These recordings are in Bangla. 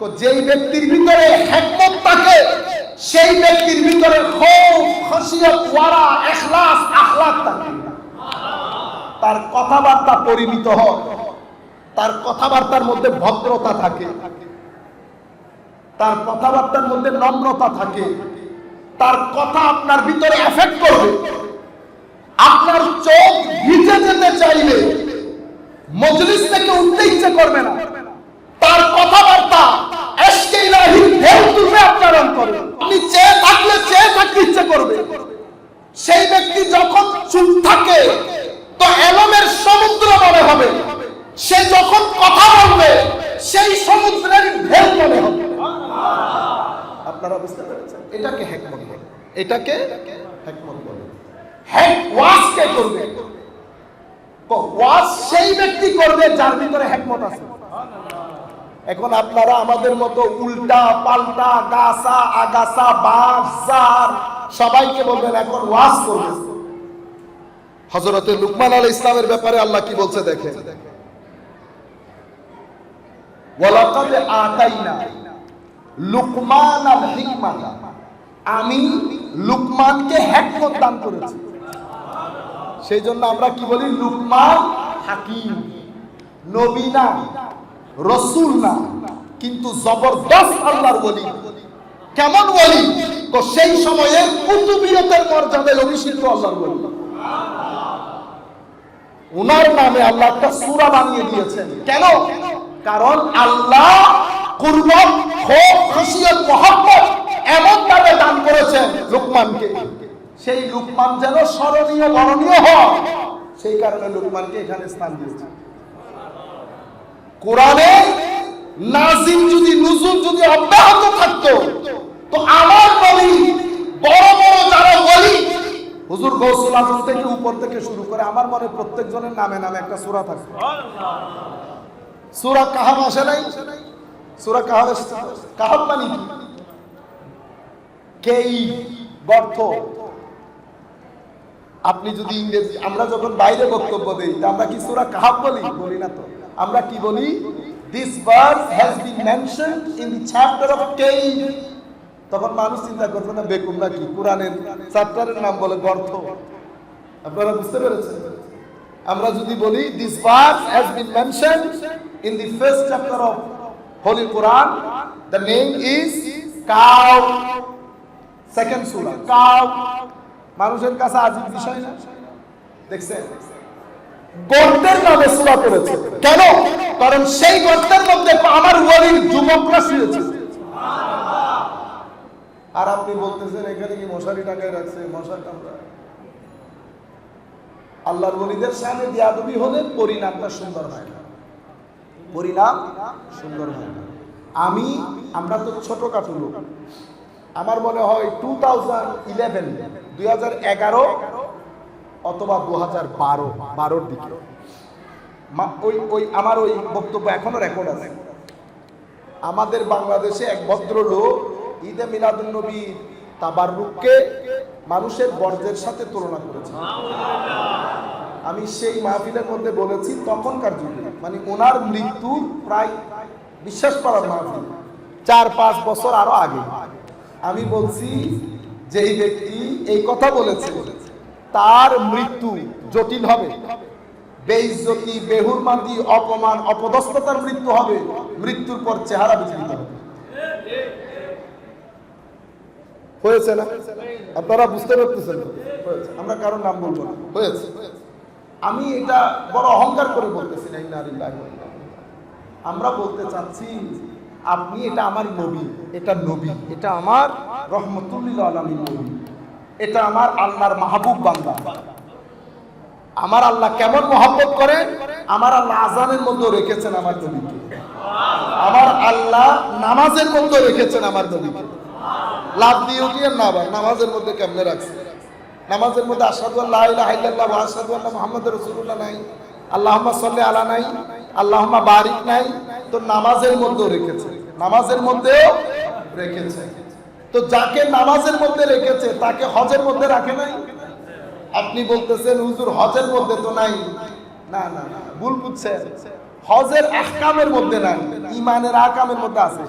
তো যেই ব্যক্তির ভিতরে হিকমত থাকে সেই ব্যক্তির ভিতরে খৌফ, খশিয়ত, ওয়ারা, ইখলাস, আখলাক থাকে। তার কথাবার্তা পরিমিত হয়, তার কথাবার্তার মধ্যে ভদ্রতা থাকে, তার কথাবার্তার মধ্যে নম্রতা থাকে। তার কথা আপনার ভিতরে এফেক্ট করবে। আপনার চোখ ভিজে যেতে চাইলে মজলিস থেকে উঠতে ইচ্ছে করবে না। তার কথাবার্তা এশকে ইলাহি ঢেউ তুলবে আপনার অন্তরে। আপনি চেয়ে থাকতে ইচ্ছে করবে। সেই ব্যক্তি যখন চুপ থাকে তো এলমের সমুদ্র মনে হবে। সে যখন কথা বলবে সেই সমুদ্রের ঢেউ মনে হবে। আপনারা বুঝতে পেরেছেন? এটাকে হিকমত বলে। এটাকে হিকমত বলে। ওয়াজ কে করবে? ওয়াজ সেই ব্যক্তি করবে যার ভিতরে হিকমত আছে। এখন আপনারা আমাদের মতো উল্টা পাল্টা গাছা আগাছা বাজার সবাইকে বলবেন এখন ওয়াজ করবে। হযরতে লুকমান আলাইহিস সালামের ব্যাপারে আল্লাহ কি বলছে দেখেন, ওয়ালাকাদ আতাইনা লুকমানাল হিকমাতা, আমি লুকমানকে হিকমত দান করেছি। সেই জন্য আমরা কি বলি? লুকমান হাকিম। নবী না, রাসূল না, কিন্তু জবরদস্ত আল্লাহর ওলি। কেমন ওলি? তো সেই সময়ে কুতুবিয়তের মর্যাদায় অভিষিক্ত আল্লাহর ওলি। উনার নামে আল্লাহ একটা সূরা বানিয়ে দিয়েছেন। কেন? কারণ আল্লাহ কুরবান, খৌফ, খশিয়ত, মুহাব্বত এমন ভাবে দান করেছেন লুকমানকে, সেই লুকমান যেন স্মরণীয় বরণীয় হয়। সেই কারণে লুকমানকে এখানে স্থান দিয়েছেন। কোরআনে নাজিল যদি নুজুল যদি অব্যাহত থাকতো তো আমার নবী বড় বড় যারা ওলি, হুজুর গৌসুল আজম থেকে উপর থেকে শুরু করে আমার মনে প্রত্যেকজনের নামে নামে একটা সূরা থাকতো। সূরা কাহাফ আসে নাই? সূরা কাহাফ, কাহাফ মানে কি? কেই গর্ত। আপনি যদি ইংরেজি, আমরা যখন বাইরে বক্তব্য দেই আমরা কি সূরা কাহাফ বলি? বলি না তো। আমরা কি বলি? This verse has been mentioned in the chapter of cave. তখন মানুষ চিন্তা করবে না বেকুম নাকি কোরআনের চ্যাপ্টারের নাম বলে গর্ত। আপনারা বুঝতে পেরেছেন? আমরা যদি বলি this verse has been mentioned in the first chapter of Holy Quran, the name is cow. Second surah cow. মানুষের কাছে আজীব বিষয় না? দেখছেন? গর্তের নামে সূরা করেছে। কেন? কারণ সেই গর্তের মধ্যে আমার ওলির যুবকরা শুয়েছে। আর আপনি বলতেছেন এখানে কি মশারি টাঙায় রাখছে, মশার কামড়া। আল্লাহর ওলিদের সামনে বেয়াদবি হলে পরিণামটা সুন্দর হয় না। পরিণাম সুন্দর হয় না। আমরা তো ছোটখাটো লোক। আমার মনে হয় 2011 অথবা 2012 দিকে ওই আমার ওই বক্তব্য এখনো রেকর্ড আছে। আমাদের বাংলাদেশে এক ভদ্রলোক ঈদে মিলাদুন নবী তাবাররুককে মানুষের বর্জ্যের সাথে তুলনা করেছে। আমি সেই মাহফিলের মধ্যে বলেছি তখনকার যুগে, মানে ওনার মৃত্যু প্রায় বিশ্বাস করার মাহফিল 4-5 বছর আরো আগে। আমি বলছি যে এই ব্যক্তি এই কথা বলেছে তার মৃত্যু জটিল হবে, বেইজ্জতি, বেহুরমাতি, অপমান, অপদস্থতার মৃত্যু হবে। মৃত্যুর পর চেহারা বিকৃত হবে। হয়েছে না? আপনারা বুঝতে পারতেছেন? আমরা কারোর নাম বলবো না। হয়েছে। আমি এটা বড় অহংকার করে বলতেছি না। আমরা বলতে চাচ্ছি আপনি, এটা আমার নবী, এটা নবী, এটা আমার রহমতুল লিল আলামিন নবী, এটা আমার আল্লাহর মাহবুব বান্দা। আমার আল্লাহ কেমন মহব্বত করেন? আমার আল্লাহ আজানের মধ্যে রেখেছেন আমার নবীকে। আমার আল্লাহ নামাজের মধ্যে রেখেছেন আমার নবীকে। লাভ দিয়ে উঠিয়ে না ভাই, নামাজের মধ্যে কেমনে রাখছে? নামাজের মধ্যে আশহাদু আল্লা ইলাহা ইল্লাল্লাহ ওয়া আশহাদু আন্না মুহাম্মাদুর রাসূলুল্লাহ নাই, আল্লাহুম্মা সাল্লি আলা নাই, আল্লাহুম্মা বারিক নাই। তো নামাজের মধ্যেও রেখেছে, নামাজের মধ্যেও রেখেছে। তো যাকে নামাজের মধ্যে রেখেছে তাকে হজের মধ্যে রাখে নাই? আপনি বলতেছেন হুজুর হজের মধ্যে তো নাই। না না না, ভুল বুঝছেন। হজের আহকামের মধ্যে নাই, ইমানের আহকামের মধ্যে আছে।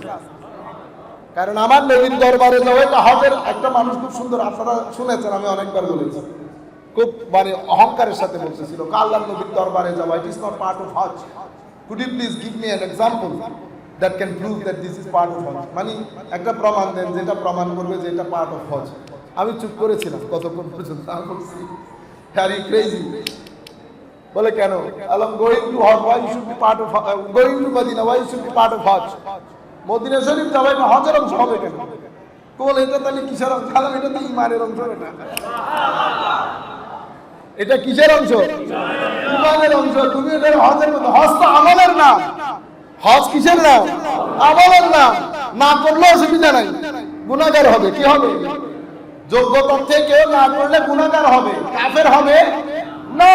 কারণ আমার নবীর দরবারে যাওয়া এটা হজের একটা মানুষ খুব সুন্দর, আপনারা শুনেছেন, আমি অনেকবার বলেছি, খুব মানে অহংকারের সাথে বলতেছিল আল্লাহর নবীর দরবারে যাওয়া it is not part of Hajj. Could you please give me an example that can prove that this is part of Hajj, মানে একটা প্রমাণ দেন যেটা প্রমাণ করবে যে এটা পার্ট অফ হজ। আমি চুপ করেছিলাম কতক্ষণ পর্যন্ত। আমি বলছি আর ই ক্রেজি, বলে কেন? Alam going to Hajj, why should be part of going to Madina, why should be part of Hajj? Madina Sharif যাওয়া এটা হজের অংশ হবে কেন? বলে এটা তাহলে কিসের অংশ? কারণ এটা তো ইমানের অংশ। এটা কিসের অংশ? ইমানের অংশ। তুমি এটা হজের মতো, হজ তো আমলের নাম। হজ কিসের নাম? আমলের নাম। না করলে অসুবিধা নাই, গুনাহগার হবে। কি হবে? যোগ্যতা থেকে না করলে গুনাহগার হবে, কাফের হবে না।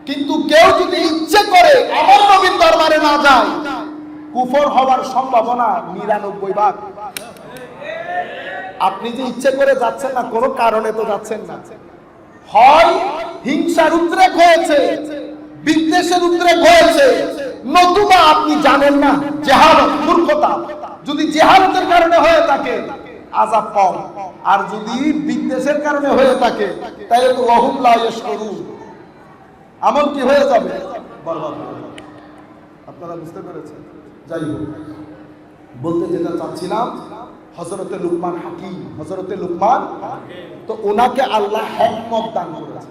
কিন্তু কেউ যদি ইচ্ছে করে আমার নবীর দরবারে না যায়, কুফর হওয়ার সম্ভাবনা ৯৯ ভাগ। আপনি যে ইচ্ছে করে যাচ্ছেন না, কোনো কারণে তো যাচ্ছেন না। হয় হিংসার উদ্রেক হয়েছে, বিদ্বেষের উদ্রেক হয়েছে, নতুবা আপনি জানেন না, জেহালত, মূর্খতা। যদি জেহালতের কারণে হয়ে থাকে আযাব কম, আর যদি বিদ্বেষের কারণে হয়ে থাকে তাহলে তো ওয়াহুম লা ইয়াশকুরুন, আমল কি হয়ে যাবে? বরবাদ হয়ে যাবে। আপনারা বুঝতে পেরেছেন? যাই হোক, বলতে যেটা চাচ্ছিলাম, হযরতে লুকমান হাকিম, হযরতে লুকমান, তো ওনাকে আল্লাহ হিকমত দান করেছে।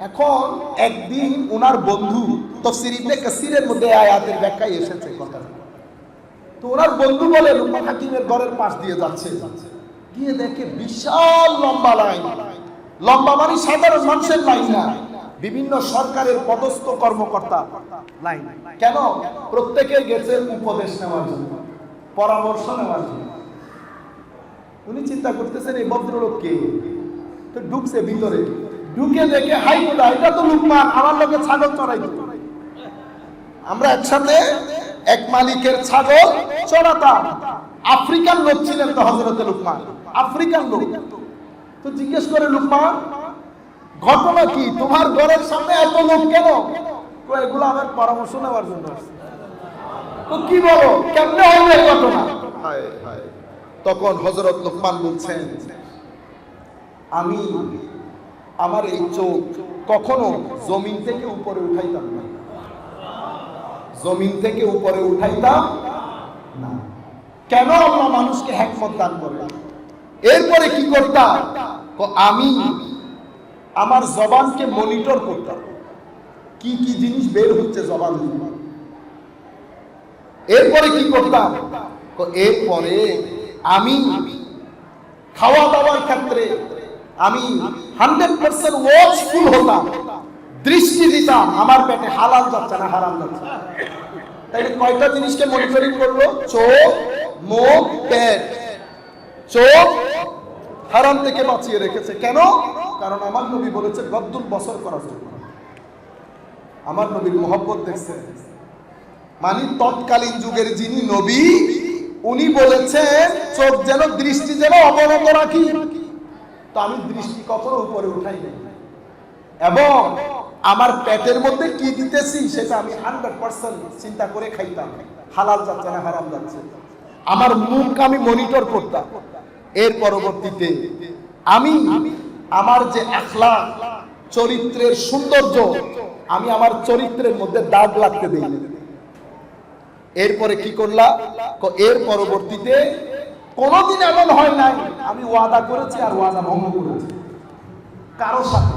এখন একদিন ওনার বন্ধু, তাফসীর ইবনে কাসিরের মধ্যে আয়াতের ব্যাখ্যায় এসেছে কথা, তো ওনার বন্ধু বলে লুকমান হাকিমের ঘরের পাশ দিয়ে যাচ্ছে, গিয়ে দেখে বিশাল লম্বা লাইন। লম্বা মানে সাধারণ মানুষের লাইন না, বিভিন্ন সরকারের পদস্থ কর্মকর্তা লাইন। কেন? প্রত্যেকে গেছে উপদেশ নেওয়ার জন্য, পরামর্শ নেওয়ার জন্য। উনি চিন্তা করতেছেন এই ভদ্রলোক কে? তো ঢুকছে ভিতরে, ঢুকে দেখে হাই খোদা, এটা তো লুকমান, আমার লোকে ছাগল চড়াইতো। আমরা একসাথে এক মালিকের ছাগল চড়াতাম। আফ্রিকান লোক ছিলেন তো হযরতে লুকমান, আফ্রিকান লোক। তো জিজ্ঞেস করে লুকমান, ঘটনা কি? তোমার ঘরের সামনে এত লোক কেন? এগুলো আমার পরামর্শ নেওয়ার জন্য। তো কি বলো, কেমনে হলো এই ঘটনা? তখন হযরত লুকমান বলছেন, আমি আমার এই চোখ কখনো জমিন থেকে উপরে উঠাইতাম না, জমিন থেকে উপরে উঠাইতাম না। কেন? আল্লাহ মানুষকে হিকমত দান করে। এরপরে কি করতাম? আমি আমার জবানকে মনিটর করতাম, কি কি জিনিস বের হচ্ছে জবান দিয়ে। এরপরে কি করতাম? এরপরে আমি খাওয়া দাওয়ার ক্ষেত্রে আমি 100% ওয়াচফুল হতাম, দৃষ্টি দিতাম আমার পেটে হালাল যাচ্ছে না হারাম যাচ্ছে। তাইলে কয়টা জিনিসকে মনিটরিং করলো? চোখ, মুখ, পেট। চোখ হারাম থেকে বাঁচিয়ে রেখেছে। কেন? কারণ আমার নবী বলেছে গদ্দুল বসর করার জন্য। আমার নবীর মহব্বত দেখছেন, মানে তৎকালীন যুগের যিনি নবী, উনি বলেছেন চোখ যেন, দৃষ্টি যেন অবনত রাখি। তো আমি দৃষ্টি কখনো উপরে উঠাই নাই, এবং আমার পেটের মধ্যে কি দিতেছি সেটা আমি 100% চিন্তা করে খাইতাম, হালাল যাচ্ছে না হারাম যাচ্ছে। আমার মুখ আমি মনিটর করতাম। এর পরবর্তীতে আমি আমার যে আখলাক, চরিত্রের সৌন্দর্য, আমি আমার চরিত্রের মধ্যে দাগ লাগতে দিই। এরপরে কি করলাম? এর পরবর্তীতে কোনদিন এমন হয় নাই আমি ওয়াদা করেছি আর ওয়াদা ভঙ্গ করেছি কারো সাথে।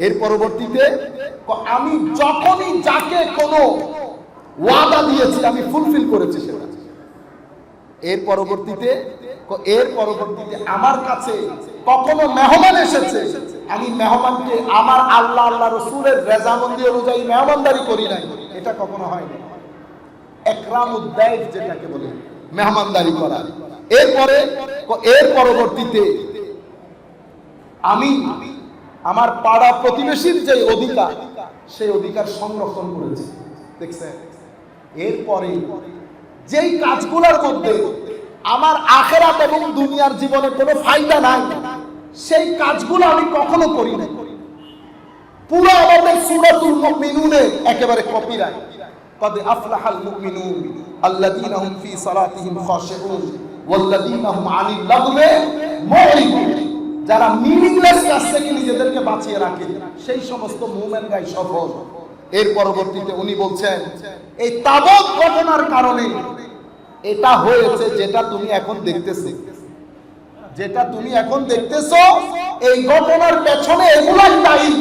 এর পরবর্তীতে আমি যখনই যাকে কোনো ওয়াদা দিয়েছি আমি ফুলফিল করেছি সেটা। এর পরবর্তীতে আমার কাছে কখনো মেহমান এসেছে, আমি মেহমানকে আমার আল্লাহ আল্লাহ রসুলের রেজামন্দি অনুযায়ী মেহমানদারি করি নাই, এটা কখনো হয়নি। একরামুদ্দাইফ যেটাকে বলে, মেহমানদারি করা। এর পরবর্তীতে আমি আমার পাড়া প্রতিবেশীর যে অধিকার, সেই অধিকার সংরক্ষণ করেছি। দেখছেন? এরপরে যেই কাজগুলোর মধ্যে আমার আখিরাত এবং দুনিয়ার জীবনে কোনো ফায়দা নাই, সেই কাজগুলো আমি কখনো করি না। পুরো আমাদের সূরাতুল মুমিনুনের একেবারে কপিরাইট। قد أفلح المؤمنون الذين هم في صلاتهم خاشعون والذين هم عن اللغو معرضون। যারা মিনিংলেস কাজ থেকে নিজেদেরকে বাঁচিয়ে রাখে সেই সমস্ত মুমিন গাই সফল। এর পরবর্তীতে উনি বলছেন এই তাবুক ঘটনার কারণে এটা হয়েছে যেটা তুমি এখন দেখতেছো, যেটা তুমি এখন দেখতেছো এই ঘটনার পেছনে এগুলাই দায়ী।